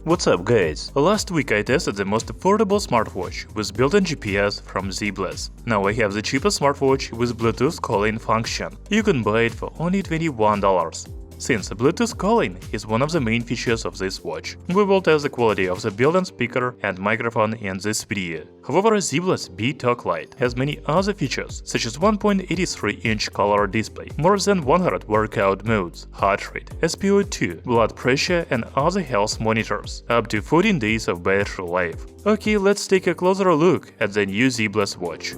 What's up guys? Last week I tested the most affordable smartwatch with built-in GPS from Zeblaze. Now I have the cheapest smartwatch with Bluetooth calling function. You can buy it for only $21. Since Bluetooth calling is one of the main features of this watch, we will test the quality of the built-in speaker and microphone in this video. However, Zeblaze BTalk Lite has many other features, such as 1.83-inch color display, more than 100 workout modes, heart rate, SpO2, blood pressure and other health monitors, up to 14 days of battery life. Okay, let's take a closer look at the new Zeblaze watch.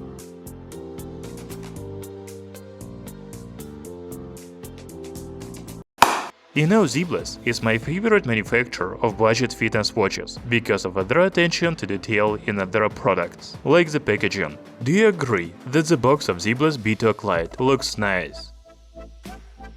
You know, Zeblaze is my favorite manufacturer of budget fitness watches because of their attention to detail in their products, like the packaging. Do you agree that the box of Zeblaze BTalk Lite looks nice?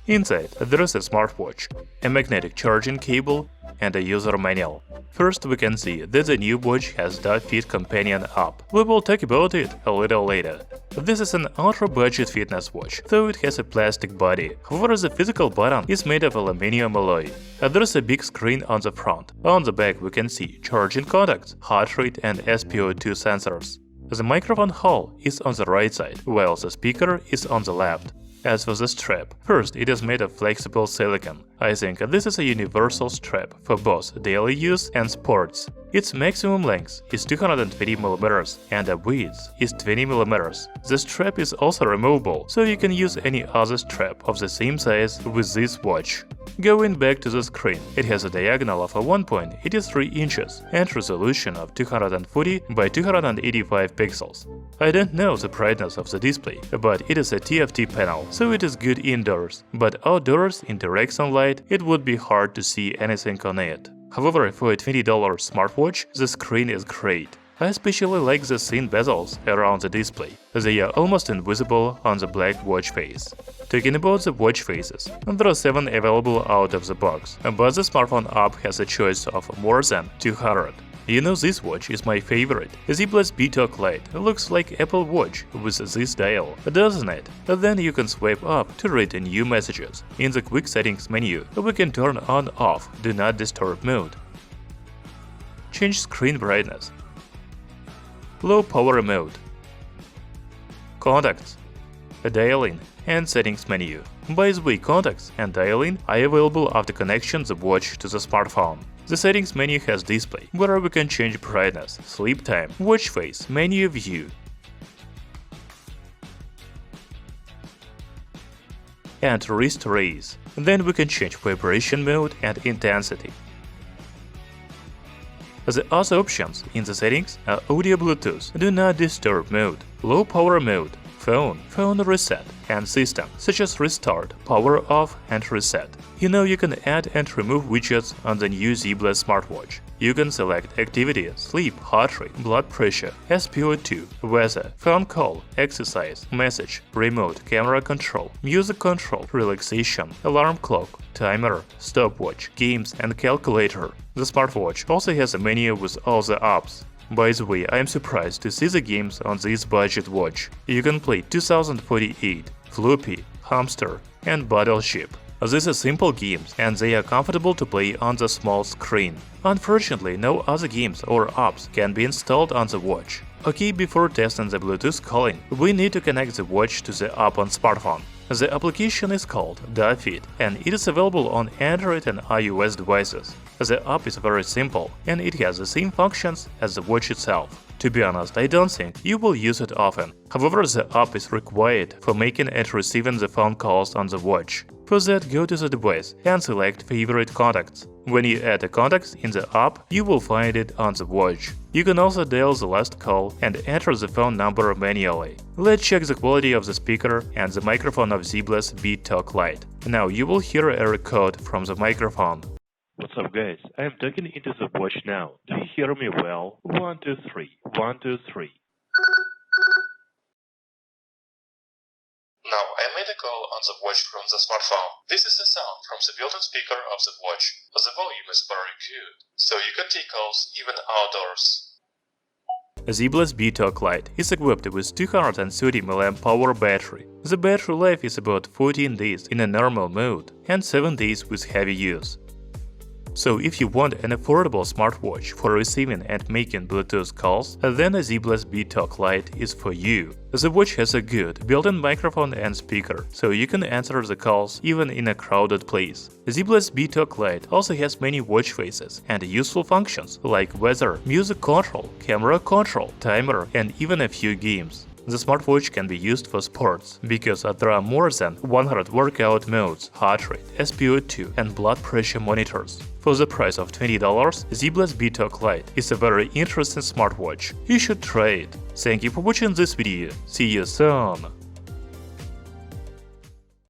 Inside, there is a smartwatch, a magnetic charging cable, and a user manual. First, we can see that the new watch has Fit companion app. We will talk about it a little later. This is an ultra-budget fitness watch, though it has a plastic body. However, the physical button is made of aluminum alloy. There is a big screen on the front. On the back, we can see charging contacts, heart rate and SpO2 sensors. The microphone hole is on the right side, while the speaker is on the left. As for the strap, first, it is made of flexible silicone. I think this is a universal strap for both daily use and sports. Its maximum length is 220 mm and the width is 20 mm. The strap is also removable, so you can use any other strap of the same size with this watch. Going back to the screen, it has a diagonal of 1.83 inches and resolution of 240 by 285 pixels. I don't know the brightness of the display, but it is a TFT panel, so it is good indoors, but outdoors in direct sunlight it would be hard to see anything on it. However, for a $20 smartwatch, the screen is great. I especially like the thin bezels around the display. They are almost invisible on the black watch face. Talking about the watch faces, there are 7 available out of the box, but the smartphone app has a choice of more than 200. You know, this watch is my favorite. Zeblaze BTalk Lite looks like Apple Watch with this dial, doesn't it? Then you can swipe up to read new messages. In the quick settings menu, we can turn on/off Do Not Disturb mode, change screen brightness, low power mode, contacts, dial-in and settings menu. By the way, contacts and dial-in are available after connection the watch to the smartphone. The settings menu has display, where we can change brightness, sleep time, watch face, menu view, and wrist raise. Then we can change vibration mode and intensity. The other options in the settings are audio Bluetooth, Do Not Disturb mode, low power mode, phone reset, and system, such as restart, power off, and reset. You know, you can add and remove widgets on the new Zeblaze smartwatch. You can select activity, sleep, heart rate, blood pressure, SpO2, weather, phone call, exercise, message, remote, camera control, music control, relaxation, alarm clock, timer, stopwatch, games, and calculator. The smartwatch also has a menu with all the apps. By the way, I am surprised to see the games on this budget watch. You can play 2048, Floppy, Hamster, and Battleship. These are simple games and they are comfortable to play on the small screen. Unfortunately, no other games or apps can be installed on the watch. Okay, before testing the Bluetooth calling, we need to connect the watch to the app on smartphone. The application is called Fit and it is available on Android and iOS devices. The app is very simple and it has the same functions as the watch itself. To be honest, I don't think you will use it often. However, the app is required for making and receiving the phone calls on the watch. For that, go to the device and select favorite contacts. When you add a contact in the app, you will find it on the watch. You can also dial the last call and enter the phone number manually. Let's check the quality of the speaker and the microphone of Zeblaze BTalk Lite. Now you will hear a record from the microphone. What's up guys, I am talking into the watch now. Do you hear me well? 1, 2, 3, 1, 2, 3. Now I made a call on the watch from the smartphone. This is the sound from the built-in speaker of the watch. The volume is very good, so you can take calls even outdoors. Zeblaze BTalk Lite is equipped with 230 mAh battery. The battery life is about 14 days in a normal mode and 7 days with heavy use. So if you want an affordable smartwatch for receiving and making Bluetooth calls, then a Zeblaze BTalk Lite is for you. The watch has a good built-in microphone and speaker, so you can answer the calls even in a crowded place. Zeblaze BTalk Lite also has many watch faces and useful functions like weather, music control, camera control, timer, and even a few games. The smartwatch can be used for sports, because there are more than 100 workout modes, heart rate, SpO2, and blood pressure monitors. For the price of $20, Zeblaze BTalk Lite is a very interesting smartwatch. You should try it. Thank you for watching this video. See you soon!